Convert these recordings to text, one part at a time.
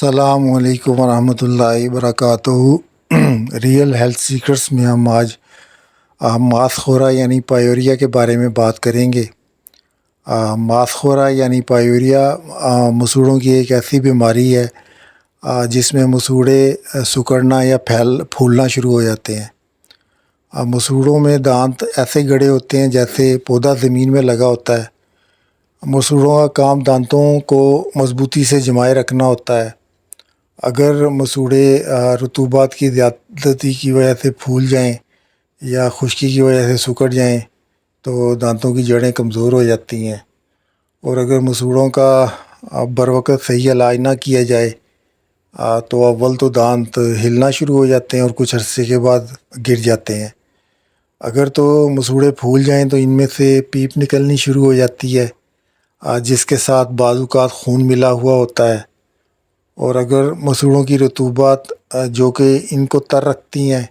السلام علیکم ورحمۃ اللہ وبرکاتہ۔ ریئل ہیلتھ سیکرٹس میں ہم آج ماس خورا یعنی پایوریا کے بارے میں بات کریں گے۔ ماس خورا یعنی پایوریا مسوڑوں کی ایک ایسی بیماری ہے جس میں مسوڑے سکڑنا یا پھولنا شروع ہو جاتے ہیں۔ مسوڑوں میں دانت ایسے گڑے ہوتے ہیں جیسے پودا زمین میں لگا ہوتا ہے۔ مسوڑوں کا کام دانتوں کو مضبوطی سے جمائے رکھنا ہوتا ہے۔ اگر مسوڑے رطوبات کی زیادتی کی وجہ سے پھول جائیں یا خشکی کی وجہ سے سکڑ جائیں تو دانتوں کی جڑیں کمزور ہو جاتی ہیں، اور اگر مسوڑوں کا بروقت صحیح علاج نہ کیا جائے تو اول تو دانت ہلنا شروع ہو جاتے ہیں اور کچھ عرصے کے بعد گر جاتے ہیں۔ اگر تو مسوڑے پھول جائیں تو ان میں سے پیپ نکلنی شروع ہو جاتی ہے جس کے ساتھ بعض اوقات خون ملا ہوا ہوتا ہے، اور اگر مسوڑوں کی رطوبات جو کہ ان کو تر رکھتی ہیں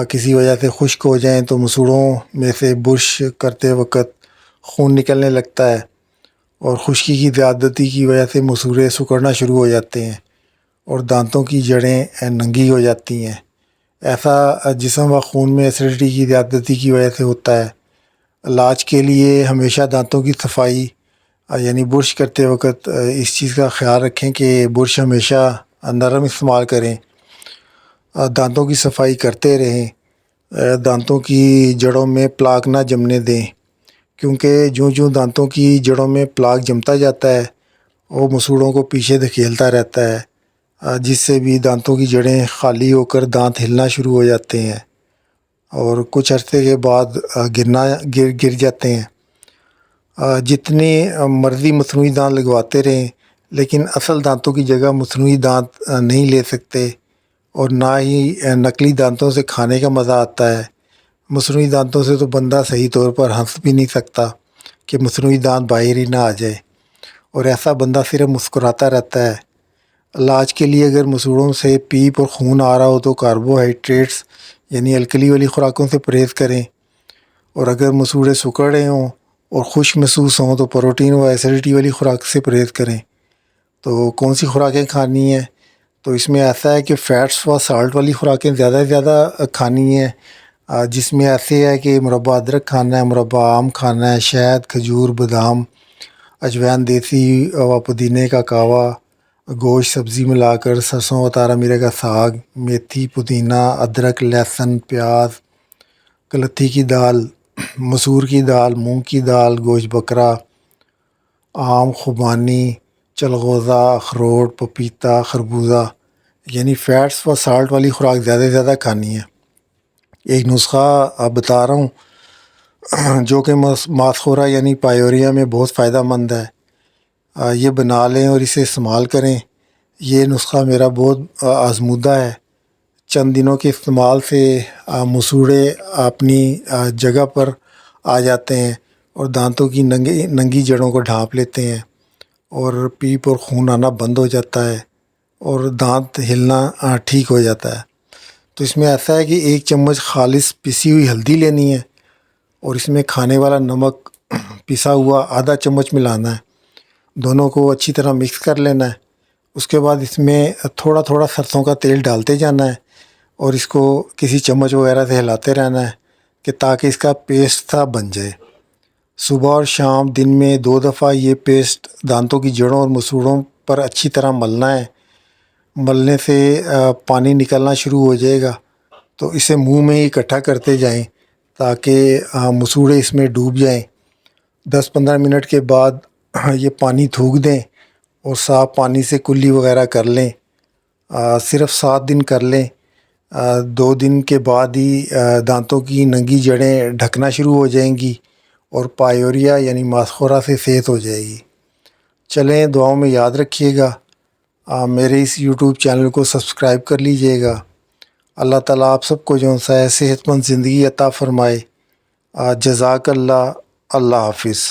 کسی وجہ سے خشک ہو جائیں تو مسوڑوں میں سے برش کرتے وقت خون نکلنے لگتا ہے، اور خشکی کی زیادتی کی وجہ سے مسوڑے سکڑنا شروع ہو جاتے ہیں اور دانتوں کی جڑیں ننگی ہو جاتی ہیں۔ ایسا جسم و خون میں ایسیڈیٹی کی زیادتی کی وجہ سے ہوتا ہے۔ علاج کے لیے ہمیشہ دانتوں کی صفائی یعنی برش کرتے وقت اس چیز کا خیال رکھیں کہ برش ہمیشہ نرم استعمال کریں، دانتوں کی صفائی کرتے رہیں، دانتوں کی جڑوں میں پلاک نہ جمنے دیں، کیونکہ جوں دانتوں کی جڑوں میں پلاک جمتا جاتا ہے وہ مسوڑوں کو پیچھے دھکیلتا رہتا ہے، جس سے بھی دانتوں کی جڑیں خالی ہو کر دانت ہلنا شروع ہو جاتے ہیں اور کچھ عرصے کے بعد گر جاتے ہیں۔ جتنی مرضی مصنوعی دانت لگواتے رہیں لیکن اصل دانتوں کی جگہ مصنوعی دانت نہیں لے سکتے، اور نہ ہی نقلی دانتوں سے کھانے کا مزہ آتا ہے۔ مصنوعی دانتوں سے تو بندہ صحیح طور پر ہنس بھی نہیں سکتا کہ مصنوعی دانت باہر ہی نہ آ جائے، اور ایسا بندہ صرف مسکراتا رہتا ہے۔ علاج کے لیے اگر مسوڑوں سے پیپ اور خون آ رہا ہو تو کاربوہائیڈریٹس یعنی الکلی والی خوراکوں سے پرہیز کریں، اور اگر مسوڑے سکڑ رہے ہوں اور خشک محسوس ہوں تو پروٹین و ایسیڈیٹی والی خوراک سے پرہیز کریں۔ تو کون سی خوراکیں کھانی ہیں؟ تو اس میں ایسا ہے کہ فیٹس و سالٹ والی خوراکیں زیادہ سے زیادہ کھانی ہیں، جس میں ایسے ہے کہ مربع ادرک کھانا ہے، مربع آم کھانا ہے، شہد، کھجور، بادام، اجوائن دیسی و پودینے کا کہوہ، گوشت سبزی ملا کر، سرسوں و تارا میرے کا ساگ، میتھی، پودینہ، ادرک، لہسن، پیاز، کلتھی کی دال، مسور کی دال، مونگ کی دال، گوشت بکرا، آم، خوبانی، چلغوزہ، اخروٹ، پپیتا، خربوزہ، یعنی فیٹس و سالٹ والی خوراک زیادہ سے زیادہ کھانی ہے۔ ایک نسخہ بتا رہا ہوں جو کہ ماس خورا یعنی پایوریا میں بہت فائدہ مند ہے، یہ بنا لیں اور اسے استعمال کریں۔ یہ نسخہ میرا بہت آزمودہ ہے۔ چند دنوں کے استعمال سے مسوڑے اپنی جگہ پر آ جاتے ہیں اور دانتوں کی ننگی جڑوں کو ڈھانپ لیتے ہیں، اور پیپ اور خون آنا بند ہو جاتا ہے اور دانت ہلنا ٹھیک ہو جاتا ہے۔ تو اس میں ایسا ہے کہ 1 چمچ خالص پسی ہوئی ہلدی لینی ہے، اور اس میں کھانے والا نمک پسا ہوا آدھا چمچ ملانا ہے، دونوں کو اچھی طرح مکس کر لینا ہے۔ اس کے بعد اس میں تھوڑا تھوڑا سرسوں کا تیل ڈالتے جانا ہے اور اس کو کسی چمچ وغیرہ سے ہلاتے رہنا ہے کہ تاکہ اس کا پیسٹ سا بن جائے۔ صبح اور شام دن میں 2 دفعہ یہ پیسٹ دانتوں کی جڑوں اور مسوڑوں پر اچھی طرح ملنا ہے۔ ملنے سے پانی نکلنا شروع ہو جائے گا تو اسے منہ میں ہی اکٹھا کرتے جائیں تاکہ مسوڑے اس میں ڈوب جائیں۔ 10-15 منٹ کے بعد یہ پانی تھوک دیں اور صاف پانی سے کلی وغیرہ کر لیں۔ صرف 7 دن کر لیں، 2 دن کے بعد ہی دانتوں کی ننگی جڑیں ڈھکنا شروع ہو جائیں گی اور پایوریا یعنی ماس خورا سے صحت ہو جائے گی۔ چلیں، دعاؤں میں یاد رکھیے گا، میرے اس یوٹیوب چینل کو سبسکرائب کر لیجئے گا۔ اللہ تعالیٰ آپ سب کو جو ہے صحت مند زندگی عطا فرمائے۔ جزاک اللہ۔ اللہ حافظ۔